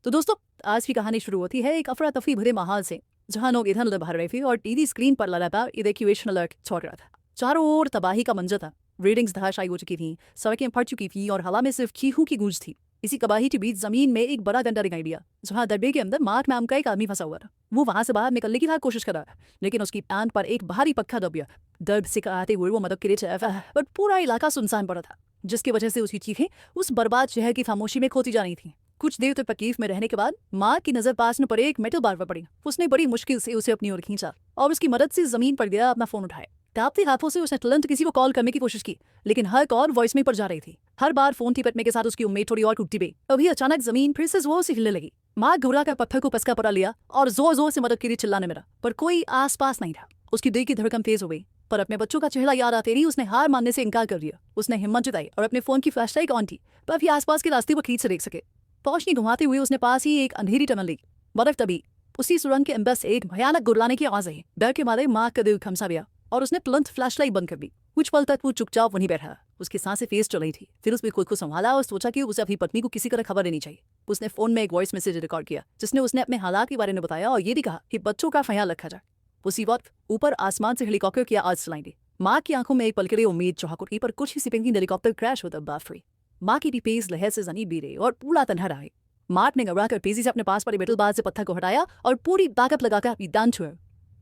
तो दोस्तों, आज की कहानी शुरू होती है एक अफरा तफरी भरे माहौल से, जहां लोग इधर उधर भाग रहे थे और टीवी स्क्रीन पर लगातार इवैक्यूएशन अलर्ट छोड़ रहा था। चारों ओर तबाही का मंजर था। रेडिंग्स धराशायी हो चुकी थी, सड़कें फट चुकी थी और हवा में सिर्फ चीखों की गूंज थी। इसी तबाही के बीच जमीन में एक बड़ा डंडा दिखाई दिया, जहां डब्बे के अंदर मार्क नाम का एक आदमी फंसा हुआ था। वो वहां से बाहर निकलने की कोशिश कर रहा था, लेकिन उसकी पैंट पर एक भारी पक्का दब गया। दर्द से कराते हुए वो मदद के लिए चला, बट पूरा इलाका सुनसान पड़ा था, जिसकी वजह से उसकी चीखें उस बर्बाद शहर की खामोशी में खोती जा रही थी। कुछ देर तक तकलीफ में रहने के बाद मार्क की नजर पास में पड़े एक मेटल बार पर पड़ी। उसने बड़ी मुश्किल से उसे अपनी ओर खींचा और उसकी मदद से जमीन पर गिरा अपना फोन उठाया। कांपते हाथों से उसने तुरंत किसी को कॉल करने की कोशिश की, लेकिन हर कॉल वॉइस में पर जा रही थी। हर बार फोन टिपटने के साथ उसकी उम्मीद थोड़ी और टूटती गई। अभी अचानक जमीन फिर से जोर से हिलने लगी। मार्क घबरा कर पत्थर को पसका पड़ा लिया और जोर जोर से मदद के लिए चिल्लाने लगा, पर कोई आस पास नहीं था। उसकी दिल की धड़कन तेज हो गई, पर अपने बच्चों का चेहरा याद आते ही उसने हार मानने से इनकार कर दिया। उसने हिम्मत जुटाई और अपने फोन की फ्लैशलाइट ऑन की, ताकि आसपास के रास्ते को ठीक से देख सके। रोशनी घुमाते हुए उसने पास ही एक अंधेरी टनल ली। बर्फ तभी उसी सुरंग के अंदर से एक भयानक गुर्राने की आवाज आई। डर के मारे मार्क का दिल खमसा गया और उसने तुरंत फ्लैशलाइट बंद कर दी। कुछ पल तक वो चुपचाप वहीं बैठा। उसकी सांसें तेज चल रही थी। फिर उसने खुद को संभाला और सोचा कि उसे अपनी पत्नी को किसी तरह खबर देनी चाहिए। उसने फोन में एक वॉइस मैसेज रिकॉर्ड किया, जिसने उसने अपने हालात के बारे में बताया और ये भी कहा कि बच्चों का ख्याल रखा जाए। उसी वक्त ऊपर आसमान से हेलीकॉप्टर की आवाज सुनाई दी। माँ की आंखों में एक पल के लिए उम्मीद चौंक उठी, पर कुछ ही सेकंड की हेलीकॉप्टर क्रैश होता बाफ हुई। माँ की भी तेज लहर से जमीन गिरे और पूरा तन्हा रहा। मार्क ने घबरा कर तेजी से अपने पास पड़े मेटल बार से पत्थर को हटाया और पूरी ताकत लगाकर अपनी दान छुआ।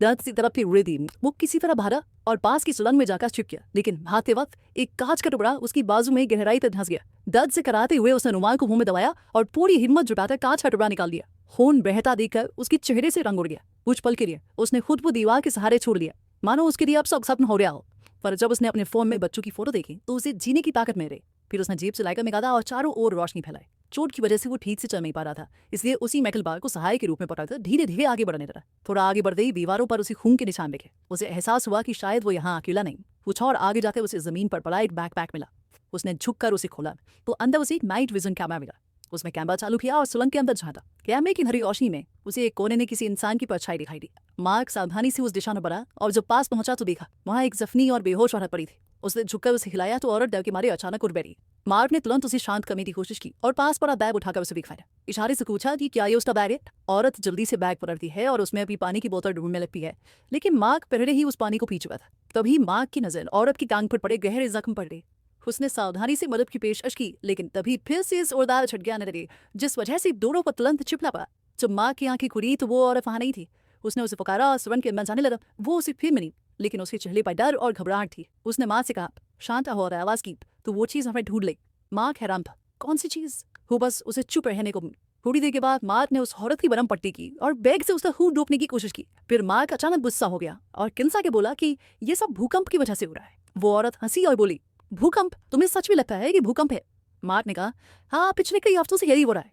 दर्द से तरफ उड़े दी। वो किसी तरह भागा और पास की सुरंग में जाकर छिप गया, लेकिन भागते वक्त एक कांच का टुकड़ा उसकी बाजू में गहराई तक धंस गया। दर्द से कराते हुए उसने रुमाल को मुंह में दबाया और पूरी हिम्मत जुटाकर कांच का टुकड़ा निकाल दिया। खून बहता देखकर उसके चेहरे से रंग उड़ गया। कुछ पल के लिए उसने खुद को दीवार के सहारे छोड़ लिया, मानो उसके लिए अब सब सपन हो रहा हो। पर जब उसने अपने फोन में बच्चों की फोटो देखी तो उसे जीने की ताकत मिल रही। फिर उसने जेब से लाइटर निकाला और चारों ओर रोशनी फैलाई। चोट की वजह से वो ठीक से चल नहीं पा रहा था, इसलिए उसी मेटल बार को सहाय के रूप में पकड़कर धीरे धीरे आगे बढ़ने लगा। थोड़ा आगे बढ़ते ही दीवारों पर उसे खून के निशान दिखे। उसे एहसास हुआ कि शायद वो यहाँ अकेला नहीं। कुछ और आगे जाकर उसे जमीन पर पड़ा एक बैकपैक मिला। उसने झुककर उसे खोला तो अंदर उसे एक नाइट विजन कैमरा मिला। उसने कैमरा चालू किया और सुरंग के अंदर झांका। कैमरे की हरी रोशनी में उसे एक कोने में किसी इंसान की परछाई दिखाई दी। मार्क सावधानी से उस दिशा में बढ़ा और जब पास पहुंचा तो देखा वहां एक जख्मी और बेहोश औरत पड़ी थी। उसने झुककर उसे हिलाया तो औरत डर के मारे अचानक उठ बैठी। मार्क ने तुरंत उसे शांत करने की कोशिश की और पास पड़ा बैग उठाकर उसे दिखाया। इशारे से पूछा कि क्या ये उसका बैग है। औरत जल्दी से बैग पकड़ती है और उसमें अभी पानी की बोतल ढूंढने लगती है, लेकिन मार्क पहले ही उस पानी को पी चुका था। तभी मार्क की नजर औरत की टांग पर पड़े गहरे जख्म पर गई। उसने सावधानी से मदद की पेशकश की, लेकिन तभी फिर से इस जोरदार झटके आने लगे, जिस वजह से दोनों को तुरंत चिपला पड़ा। जब माँ की आंखें खुली तो वो औरत वहां नहीं थी। उसने उसे पुकारा और सुरंग के अंदर जाने लगा। वो उसे फिर मिली, लेकिन उसके चेहरे पर डर और घबराहट थी। उसने माँ से कहा, शांत हो रहा आवाज की, तो वो चीज हमें ढूंढ ले। मार्क हैरान था, कौन सी चीज? वो बस उसे चुप रहने को। थोड़ी देर के बाद मार्क ने उस औरत की बरम पट्टी की और बैग से उसका खून डूबने की कोशिश की। फिर मार्क अचानक गुस्सा हो गया और किंसा के बोला कि ये सब भूकंप की वजह से हो रहा है। वो औरत हंसी और बोली, भूकंप? तुम्हें सच में लगता है कि भूकंप है? मार्क ने कहा, हाँ, पिछले कई हफ्तों से यही हो रहा है।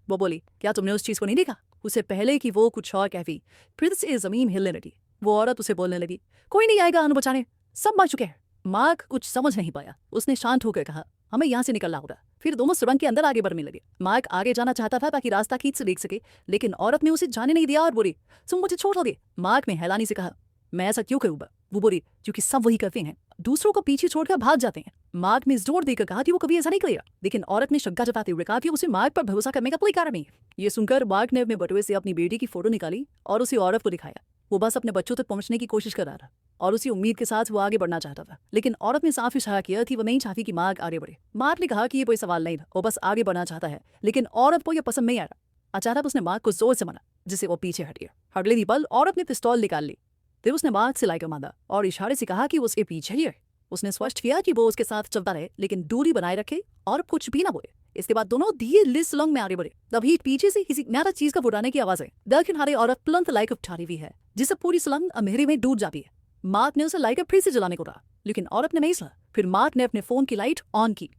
वो बोली, क्या तुमने उस चीज को नहीं देखा? उससे पहले कि वो कुछ और कहती, फिर से जमीन हिलने लगी। वो औरत उसे बोलने लगी, कोई नहीं आएगा अनु बचाने, सब मर चुके हैं। मार्क कुछ समझ नहीं पाया। उसने शांत होकर कहा, हमें यहाँ से निकलना होगा। फिर दोनों सुरंग के अंदर आगे बढ़ने लगे। मार्क आगे जाना चाहता था ताकि रास्ता ठीक से देख सके, लेकिन औरत ने उसे जाने नहीं दिया और बोली, तुम मुझे छोड़ दोगे? मार्क ने हैरानी से कहा, मैं ऐसा क्यों करूँगा? वो बोली, क्योंकि सब वही करते हैं, दूसरों को पीछे छोड़कर भाग जाते हैं। मार्क ने जोर देकर कहा कि वो कभी ऐसा नहीं करेगा, लेकिन औरत ने शंका जताते हुए कहा कि उसे मार्क पर भरोसा करने का कोई कारण नहीं। ये सुनकर मार्क ने अपने बटुए से अपनी बेटी की फोटो निकाली और उसे औरत को दिखाया। वो बस अपने बच्चों तक पहुंचने की कोशिश कर रहा था और उसी उम्मीद के साथ वो आगे बढ़ना चाहता था, लेकिन औरत ने साफ इशारा किया कि वो नहीं चाहती कि मार्क आगे बढ़े। मार्क ने कहा कि ये कोई सवाल नहीं था, वो बस आगे बढ़ना चाहता है, लेकिन औरत को यह पसंद नहीं आया। अचानक उसने मार्क को जोर से मारा, जिससे वो पीछे हट गया। अगले ही पल औरत ने पिस्तौल निकाल ली। फिर उसने मार्क से लाइकर मारा और इशारे से कहा कि वो उसके पीछे ही है। उसने स्पष्ट किया कि वो उसके साथ चलता रहे, लेकिन दूरी बनाए रखे और कुछ भी ना बोले। इसके बाद दोनों धीरे सुरंग में आगे बढ़े। तभी पीछे से किसी नया चीज का फुटाने की आवाज है। दर किनारे औरत तुरंत लाइट उठा रही है, जिससे पूरी सुरंग अंधेरे में डूब जाती है। मार्क ने उसे लाइटर फिर से जलाने को कहा, लेकिन औरत ने नहीं सुना। फिर मार्क ने अपने फोन की लाइट ऑन की।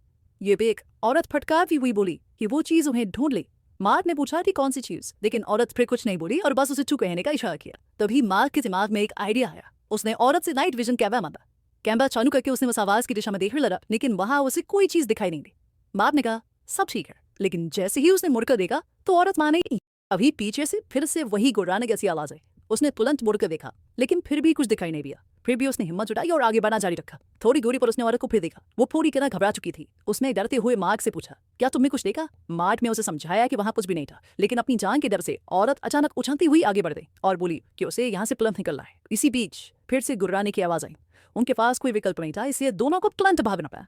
ये देख औरत फटकारती हुई बोली कि वो चीज उन्हें ढूंढ ले। मार्क ने पूछा कि कौन सी चीज, लेकिन औरत फिर कुछ नहीं बोली और बस उसे चुप रहने का इशारा किया। तभी मार्क के दिमाग में एक आइडिया आया। उसने औरत से नाइट विजन कैमरा मांगा। कैमरा चालू करके उसने उस आवाज की दिशा में देखने लगा, लेकिन वहां उसे कोई चीज दिखाई नहीं दी। मार्क ने कहा, सब ठीक है, लेकिन जैसे ही उसने मुड़कर देखा तो औरत माने नहीं। अभी पीछे से फिर से वही गुर्राने जैसी आवाज है। उसने तुरंत मुड़कर देखा, लेकिन फिर भी कुछ दिखाई नहीं दिया। फिर भी उसने हिम्मत जुटाई और आगे बढ़ना जारी रखा। थोड़ी दूरी पर उसने औरत को फिर देखा। वो पूरी तरह घबरा चुकी थी। उसने डरते हुए मार्क से पूछा, क्या तुमने कुछ देखा? मार्क ने उसे समझाया कि वहां कुछ भी नहीं था, लेकिन अपनी जान के डर से औरत अचानक उछलती हुई आगे बढ़ गई और बोली कि उसे यहाँ से तुरंत निकलना है। इसी बीच फिर से गुर्राने की आवाज आई। उनके पास कोई विकल्प नहीं था, इसलिए दोनों को तुरंत भागना पड़ा।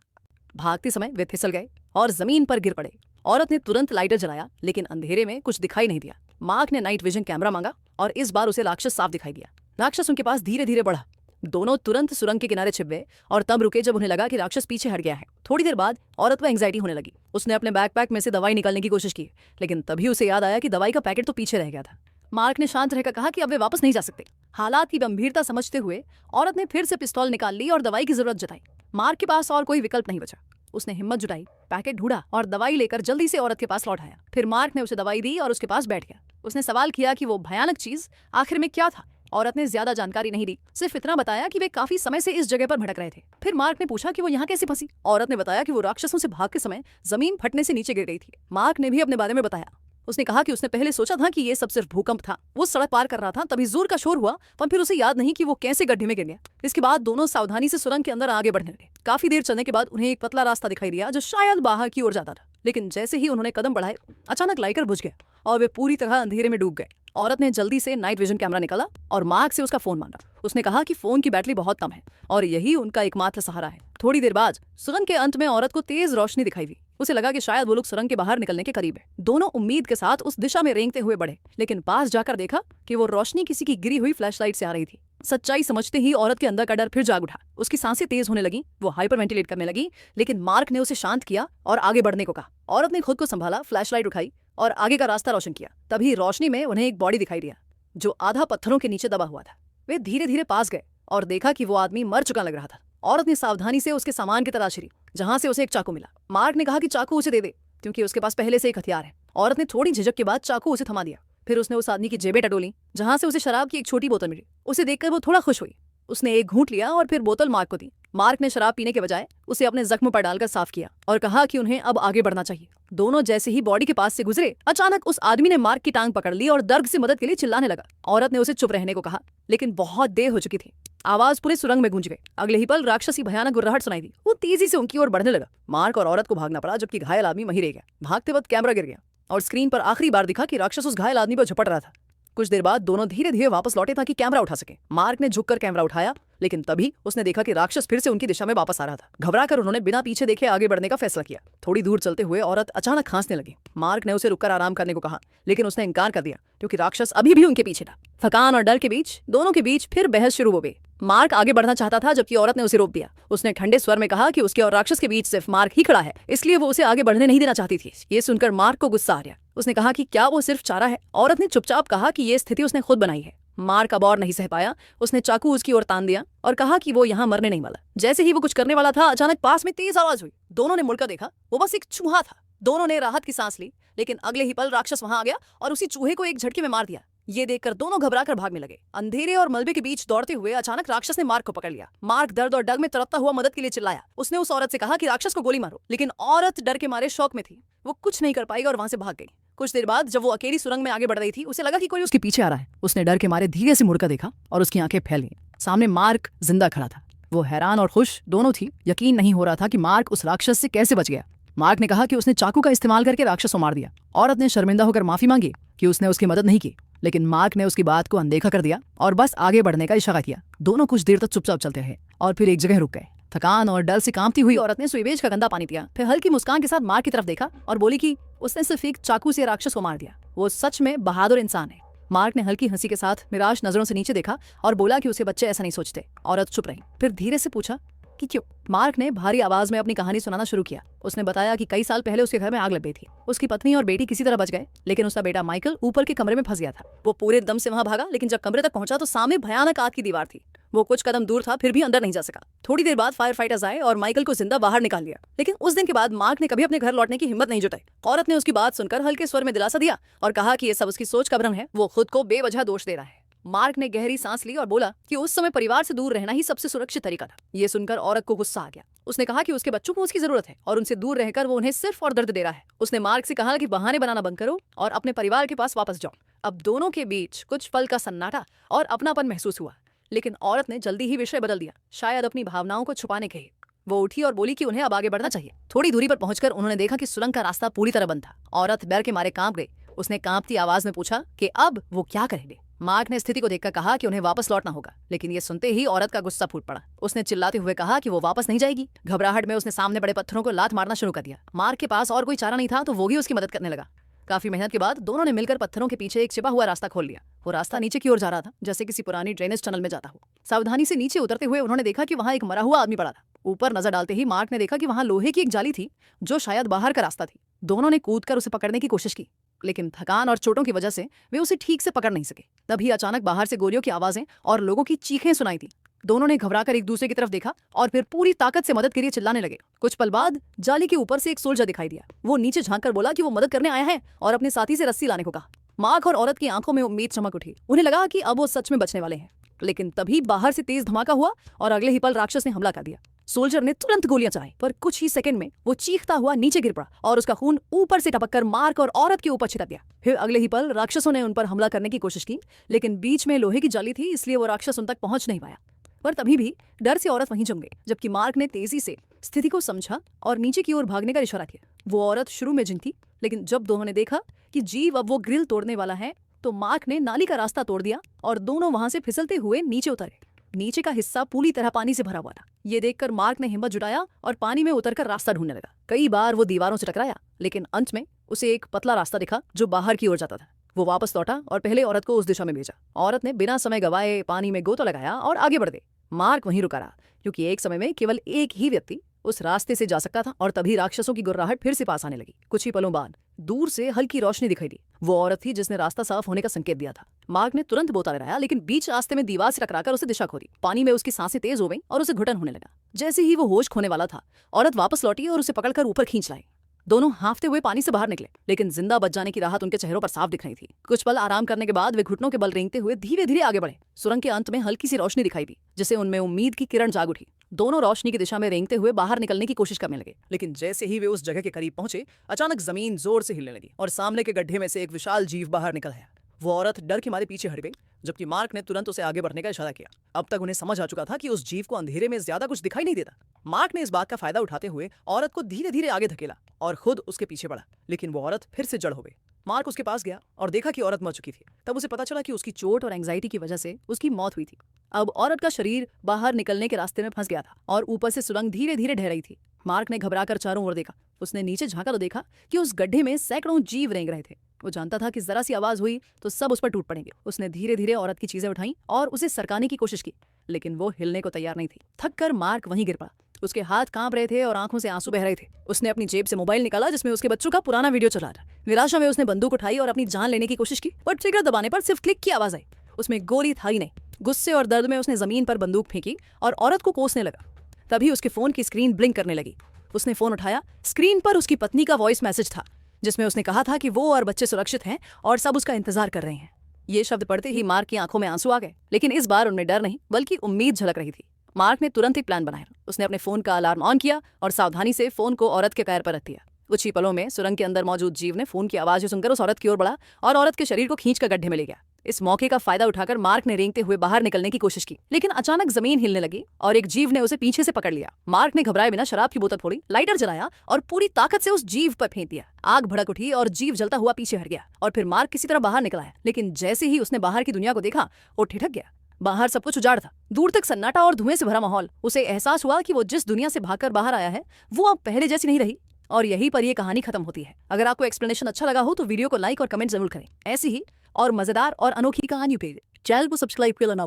भागते समय वे फिसल गए और जमीन पर गिर पड़े। औरत ने तुरंत लाइटर जलाया, लेकिन अंधेरे में कुछ दिखाई नहीं दिया। मार्क ने नाइट विजन कैमरा मांगा और इस बार उसे राक्षस साफ दिखाई दिया। राक्षस उनके पास धीरे धीरे बढ़ा। दोनों तुरंत सुरंग के किनारे छिप गए और तब रुके जब उन्हें लगा कि राक्षस पीछे हट गया है। थोड़ी देर बाद औरत को एंग्जाइटी होने लगी। उसने अपने बैकपैक में से दवाई निकालने की कोशिश की, लेकिन तभी उसे याद आया कि दवाई का पैकेट तो पीछे रह गया था। मार्क ने शांत रहकर कहा कि अब वे वापस नहीं जा सकते। हालात की गंभीरता समझते हुए औरत ने फिर से पिस्तौल निकाल ली और दवाई की जरूरत जताई। मार्क के पास और कोई विकल्प नहीं बचा। उसने हिम्मत जुटाई, पैकेट ढूंढा और दवाई लेकर जल्दी से औरत के पास लौट आया। फिर मार्क ने उसे दवाई दी और उसके पास बैठ गया। उसने सवाल किया कि वो भयानक चीज आखिर में क्या था। औरत ने ज्यादा जानकारी नहीं दी, सिर्फ इतना बताया कि वे काफी समय से इस जगह पर भटक रहे थे। फिर मार्क ने पूछा कि वो यहाँ कैसे फंसी। औरत ने बताया कि वो राक्षसों से भागते समय जमीन फटने से नीचे गिर गई थी। मार्क ने भी अपने बारे में बताया। उसने कहा कि उसने पहले सोचा था कि ये सब सिर्फ भूकंप था। वो सड़क पार कर रहा था, तभी जोर का शोर हुआ, पर फिर उसे याद नहीं कि वो कैसे गड्ढे में गिर गया। इसके बाद दोनों सावधानी से सुरंग के अंदर आगे बढ़ने लगे। काफी देर चलने के बाद उन्हें एक पतला रास्ता दिखाई दिया जो शायद बाहर की ओर जाता था, लेकिन जैसे ही उन्होंने कदम बढ़ाए अचानक लाइटर बुझ गया और वे पूरी तरह अंधेरे में डूब गए। औरत ने जल्दी से नाइट विजन कैमरा निकाला और मार्क से उसका फोन मांगा। उसने कहा कि फोन की बैटरी बहुत कम है और यही उनका एकमात्र सहारा है। थोड़ी देर बाद सुरंग के अंत में औरत को तेज रोशनी दिखाई दी। उसे लगा कि शायद वो लोग सुरंग के बाहर निकलने के करीब है। दोनों उम्मीद के साथ उस दिशा में रेंगते हुए बढ़े, लेकिन पास जाकर देखा कि वो रोशनी किसी की गिरी हुई फ्लैशलाइट से आ रही थी। सच्चाई समझते ही औरत के अंदर का डर फिर जाग उठा। उसकी सांसें तेज होने लगी, वो हाइपर वेंटिलेट करने लगी, लेकिन मार्क ने उसे शांत किया और आगे बढ़ने को कहा। औरत ने खुद को संभाला, फ्लैशलाइट उठाई और आगे का रास्ता रोशन किया। तभी रोशनी में उन्हें एक बॉडी दिखाई दिया जो आधा पत्थरों के नीचे दबा हुआ था। वे धीरे धीरे पास गए और देखा कि वो आदमी मर चुका लग रहा था। औरत ने सावधानी से उसके सामान की तलाशी ली, जहां से उसे एक चाकू मिला। मार्क ने कहा कि चाकू उसे दे दे, क्योंकि उसके पास पहले से एक हथियार है। औरत ने थोड़ी झिझक के बाद चाकू उसे थमा दिया। फिर उसने उस आदमी की जेबें टटोली, जहां से उसे शराब की एक छोटी बोतल मिली। उसे देखकर वो थोड़ा खुश हुई। उसने एक घूंट लिया और फिर बोतल मार्क को दी। मार्क ने शराब पीने के बजाय उसे अपने जख्म पर डालकर साफ किया और कहा कि उन्हें अब आगे बढ़ना चाहिए। दोनों जैसे ही बॉडी के पास से गुजरे, अचानक उस आदमी ने मार्क की टांग पकड़ ली और दर्द से मदद के लिए चिल्लाने लगा। औरत ने उसे चुप रहने को कहा, लेकिन बहुत देर हो चुकी थी। आवाज पूरे सुरंग में गूंज गई। अगले ही पल राक्षसी भयानक गुर्राहट सुनाई दी। वो तेजी से उनकी ओर बढ़ने लगा। मार्क और औरत को भागना पड़ा, जबकि घायल आदमी वहीं रह गया। भागते वक्त कैमरा गिर गया और स्क्रीन पर आखिरी बार दिखा कि राक्षस उस घायल आदमी पर झपट रहा था। कुछ देर बाद दोनों धीरे धीरे वापस लौटे ताकि कैमरा उठा सके। मार्क ने झुककर कैमरा उठाया, लेकिन तभी उसने देखा कि राक्षस फिर से उनकी दिशा में वापस आ रहा था। घबराकर उन्होंने बिना पीछे देखे आगे बढ़ने का फैसला किया। थोड़ी दूर चलते हुए औरत अचानक खांसने लगी। मार्क ने उसे रुककर आराम करने को कहा, लेकिन उसने इनकार कर दिया, क्योंकि राक्षस अभी भी उनके पीछे था। थकान और डर के बीच दोनों के बीच फिर बहस शुरू हो गई। मार्क आगे बढ़ना चाहता था, जबकि औरत ने उसे रोक दिया। उसने ठंडे स्वर में कहा कि उसके और राक्षस के बीच सिर्फ मार्क ही खड़ा है, इसलिए वो उसे आगे बढ़ने नहीं देना चाहती थी। ये सुनकर मार्क को गुस्सा आ गया। उसने कहा कि क्या वो सिर्फ चारा है? औरत ने चुपचाप कहा कि ये स्थिति उसने खुद बनाई है। मार्क अब और नहीं सह पाया। उसने चाकू उसकी ओर तान दिया और कहा कि वो यहाँ मरने नहीं वाला। जैसे ही वो कुछ करने वाला था, अचानक पास में तेज आवाज हुई। दोनों ने मुड़कर देखा, वो बस एक चूहा था। दोनों ने राहत की सांस ली, लेकिन अगले ही पल राक्षस वहां आ गया और उसी चूहे को एक झटके में मार दिया। ये देखकर दोनों घबराकर भागने लगे। अंधेरे और मलबे के बीच दौड़ते हुए अचानक राक्षस ने मार्क को पकड़ लिया। मार्क दर्द और डग में तड़पता हुआ मदद के लिए चिल्लाया। उसने उस औरत से कहा कि राक्षस को गोली मारो, लेकिन औरत डर के मारे शौक में थी। वो कुछ नहीं कर पाई और वहां से भाग गई। कुछ देर बाद जब वो अकेली सुरंग में आगे बढ़ रही थी, उसे लगा कि कोई उसके पीछे आ रहा है। उसने डर के मारे धीरे से मुड़कर देखा और उसकी आंखें फैल गईं। सामने मार्क जिंदा खड़ा था। वो हैरान और खुश दोनों थी। यकीन नहीं हो रहा था कि मार्क उस राक्षस से कैसे बच गया। मार्क ने कहा कि उसने चाकू का इस्तेमाल करके राक्षस को मार दिया। औरत ने शर्मिंदा होकर माफी मांगी कि उसने उसकी मदद नहीं की, लेकिन मार्क ने उसकी बात को अनदेखा कर दिया और बस आगे बढ़ने का इशारा किया। दोनों कुछ देर तक चुपचाप चलते रहे और फिर एक जगह रुक गए। थकान और डर से कांपती हुई औरत ने स्वीवेज का गंदा पानी पिया, फिर हल्की मुस्कान के साथ मार्क की तरफ देखा और बोली कि उसने सिर्फ एक चाकू से राक्षस को मार दिया। वो सच में बहादुर इंसान है। मार्क ने हल्की हंसी के साथ निराश नजरों से नीचे देखा और बोला कि उसके बच्चे ऐसा नहीं सोचते। औरत चुप रही, फिर धीरे से पूछा कि क्यों? मार्क ने भारी आवाज में अपनी कहानी सुनाना शुरू किया। उसने बताया कि कई साल पहले उसके घर में आग लग गई थी। उसकी पत्नी और बेटी किसी तरह बच गए, लेकिन उसका बेटा माइकल ऊपर के कमरे में फंस गया था। वो पूरे दम से वहां भागा, लेकिन जब कमरे तक पहुंचा तो सामने भयानक आग की दीवार थी। वो कुछ कदम दूर था, फिर भी अंदर नहीं जा सका। थोड़ी देर बाद फायर फाइटर्स आए और माइकल को जिंदा बाहर निकाल लिया। लेकिन उस दिन के बाद मार्क ने कभी अपने घर लौटने की हिम्मत नहीं जुटाई। औरत ने उसकी बात सुनकर हल्के स्वर में दिलासा दिया और कहा कि ये सब उसकी सोच का भ्रम है। वो खुद को बेवजह दोष दे रहा है। मार्क ने गहरी सांस ली और बोला कि उस समय परिवार से दूर रहना ही सबसे सुरक्षित तरीका था। ये सुनकर औरत को गुस्सा आ गया। उसने कहा कि उसके बच्चों को उसकी जरूरत है और उनसे दूर रहकर वो उन्हें सिर्फ और दर्द दे रहा है। उसने मार्क से कहा कि बहाने बनाना बंद करो और अपने परिवार के पास वापस जाओ। अब दोनों के बीच कुछ पल का सन्नाटा और अपनापन महसूस हुआ। लेकिन औरत ने जल्दी ही विषय बदल दिया, शायद अपनी भावनाओं को छुपाने के लिए। वो उठी और बोली कि उन्हें अब आगे बढ़ना चाहिए। थोड़ी दूरी पर पहुंचकर उन्होंने देखा कि सुरंग का रास्ता पूरी तरह बंद था। औरत डर के मारे कांप गई। उसने कांपती आवाज में पूछा कि अब वो क्या करेंगे। मार्क ने स्थिति को देखकर कहा कि उन्हें वापस लौटना होगा, लेकिन ये सुनते ही औरत का गुस्सा फूट पड़ा। उसने चिल्लाते हुए कहा कि वो वापस नहीं जाएगी। घबराहट में उसने सामने पड़े पत्थरों को लात मारना शुरू कर दिया। मार्क के पास और कोई चारा नहीं था तो वो भी उसकी मदद करने लगा। काफी मेहनत के बाद दोनों ने मिलकर पत्थरों के पीछे एक छिपा हुआ रास्ता खोल लिया। वो रास्ता नीचे की ओर जा रहा था, जैसे किसी पुरानी ड्रेनेज टनल में जाता हो। सावधानी से नीचे उतरते हुए उन्होंने देखा कि वहां एक मरा हुआ आदमी पड़ा था। ऊपर नजर डालते ही मार्क ने देखा कि वहां लोहे की एक जाली थी, जो शायद बाहर का रास्ता थी। दोनों ने कूदकर उसे पकड़ने की कोशिश की, लेकिन थकान और चोटों की वजह से वे उसे ठीक से पकड़ नहीं सके। तभी अचानक बाहर से गोलियों की आवाजें और लोगों की चीखें सुनाई थी। दोनों ने घबराकर एक दूसरे की तरफ देखा और फिर पूरी ताकत से मदद के लिए चिल्लाने लगे। कुछ पल बाद जाली के ऊपर से एक सोल्जर दिखाई दिया। वो नीचे झांककर बोला कि वो मदद करने आया है और अपने साथी से रस्सी लाने को कहा। मार्क और औरत की आंखों में उम्मीद चमक उठी। उन्हें लगा कि अब वो सच में बचने वाले हैं, लेकिन तभी बाहर से तेज धमाका हुआ और अगले ही पल राक्षस ने हमला कर दिया। सोल्जर ने तुरंत गोलियां चलाई, पर कुछ ही सेकंड में वो चीखता हुआ नीचे गिर पड़ा और उसका खून ऊपर से टपककर मार्क और औरत के ऊपर छिटक गया। फिर अगले ही पल राक्षसों ने उन पर हमला करने की कोशिश की, लेकिन बीच में लोहे की जाली थी, इसलिए वो राक्षस उन तक पहुंच नहीं पाया। पर तभी भी डर से औरत वहीं जम गई, जबकि मार्क ने तेजी से स्थिति को समझा और नीचे की ओर भागने का इशारा किया। वो औरत शुरू में जिन थी, लेकिन जब दोनों ने देखा कि जीव अब वो ग्रिल तोड़ने वाला है, तो मार्क ने नाली का रास्ता तोड़ दिया और दोनों वहां से फिसलते हुए नीचे उतरे। नीचे का हिस्सा पूरी तरह पानी से भरा हुआ था। ये देखकर मार्क ने हिम्मत जुटाया और पानी में उतरकर रास्ता ढूंढने लगा। कई बार वो दीवारों से टकराया, लेकिन अंत में उसे एक पतला रास्ता दिखा जो बाहर की ओर जाता था। वो वापस लौटा और पहले औरत को उस दिशा में भेजा। औरत ने बिना समय गवाए पानी में गोता लगाया और आगे बढ़ गई। मार्क वहीं रुका रहा, क्योंकि एक समय में केवल एक ही व्यक्ति उस रास्ते से जा सकता था। और तभी राक्षसों की गुर्राहट फिर से पास आने लगी। कुछ ही पलों बाद दूर से हल्की रोशनी दिखाई दी। वो औरत थी जिसने रास्ता साफ होने का संकेत दिया था। मार्क ने तुरंत बोता लगाया, लेकिन बीच रास्ते में दीवार से टकराकर उसे दिशा खो दी। पानी में उसकी सांसें तेज हो गईं और उसे घुटन होने लगा। जैसे ही वो होश खोने वाला था, औरत वापस लौटी और उसे पकड़कर ऊपर खींच लाई। दोनों हांफते हुए पानी से बाहर निकले, लेकिन जिंदा बच जाने की राहत उनके चेहरों पर साफ दिख रही थी। कुछ पल आराम करने के बाद वे घुटनों के बल रेंगते हुए धीरे धीरे आगे बढ़े। सुरंग के अंत में हल्की सी रोशनी दिखाई दी, जिससे उनमें उम्मीद की किरण जाग उठी। दोनों रोशनी की दिशा में रेंगते हुए बाहर निकलने की कोशिश करने लगे, लेकिन जैसे ही वे उस जगह के करीब पहुंचे, अचानक जमीन जोर से हिलने लगी और सामने के गड्ढे में से एक विशाल जीव बाहर निकल आया। वो औरत डर के मारे पीछे हट गई, जबकि मार्क ने तुरंत उसे आगे बढ़ने का इशारा किया। अब तक उन्हें समझ आ चुका था कि उस जीव को अंधेरे में ज्यादा कुछ दिखाई नहीं देता। मार्क ने इस बात का फायदा उठाते हुए औरत को धीरे धीरे आगे धकेला और खुद उसके पीछे बढ़ा, लेकिन वो औरत फिर से जड़ हो गई। मार्क उसके पास गया और देखा कि औरत मर चुकी थी। तब उसे पता चला कि उसकी चोट और एंग्जाइटी की वजह से उसकी मौत हुई थी। अब औरत का शरीर बाहर निकलने के रास्ते में फंस गया था और ऊपर से सुरंग धीरे धीरे ढह रही थी। मार्क ने घबराकर चारों ओर देखा। उसने नीचे झांका तो देखा कि उस गड्ढे में सैकड़ों जीव रेंग रहे थे। वो जानता था कि जरा सी आवाज हुई तो सब उस पर टूट पड़ेंगे। उसने धीरे धीरे औरत की चीजें उठाई और उसे सरकाने की कोशिश की, लेकिन वो हिलने को तैयार नहीं थी। थक कर मार्क वहीं गिर पड़ा। उसके हाथ कांप रहे थे और आंखों से आंसू बह रहे थे। उसने अपनी जेब से मोबाइल निकाला, जिसमें उसके बच्चों का पुराना वीडियो चला था। निराशा में उसने बंदूक उठाई और अपनी जान लेने की कोशिश की, पर ट्रिगर दबाने पर सिर्फ क्लिक की आवाज आई। उसमें गोली था ही नहीं। गुस्से और दर्द में उसने जमीन पर बंदूक फेंकी और औरत को कोसने लगा। तभी उसके फोन की स्क्रीन ब्लिंक करने लगी। उसने फोन उठाया। स्क्रीन पर उसकी पत्नी का वॉइस मैसेज था, जिसमें उसने कहा था कि वो और बच्चे सुरक्षित हैं और सब उसका इंतजार कर रहे हैं। ये शब्द पढ़ते ही मार्क की आंखों में आंसू आ गए, लेकिन इस बार उनमें डर नहीं बल्कि उम्मीद झलक रही थी। मार्क ने तुरंत एक प्लान बनाया। उसने अपने फोन का अलार्म ऑन किया और सावधानी से फोन को औरत के पैर पर रख दिया। कुछ ही पलों में सुरंग के अंदर मौजूद जीव ने फोन की आवाज सुनकर उस औरत की ओर बढ़ा और औरत के शरीर को खींचकर गड्ढे में ले गया। इस मौके का फायदा उठाकर मार्क ने रेंगते हुए बाहर निकलने की कोशिश की, लेकिन अचानक जमीन हिलने लगी और एक जीव ने उसे पीछे से पकड़ लिया। मार्क ने घबराए बिना शराब की बोतल फोड़ी, लाइटर जलाया और पूरी ताकत से उस जीव पर फेंक दिया। आग भड़क उठी और जीव जलता हुआ पीछे हट गया और फिर मार्क किसी तरह बाहर निकल आया। लेकिन जैसे ही उसने बाहर की दुनिया को देखा, वो ठिठक गया। बाहर सब कुछ उजाड़ था, दूर तक सन्नाटा और धुएं से भरा माहौल। उसे एहसास हुआ कि वो जिस दुनिया से भागकर बाहर आया है, वो अब पहले जैसी नहीं रही। और यहीं पर ये कहानी खत्म होती है। अगर आपको एक्सप्लेनेशन अच्छा लगा हो तो वीडियो को लाइक और कमेंट जरूर करें। ऐसी ही और मजेदार और अनोखी कहानी पे चैनल को सब्सक्राइब कर लेना।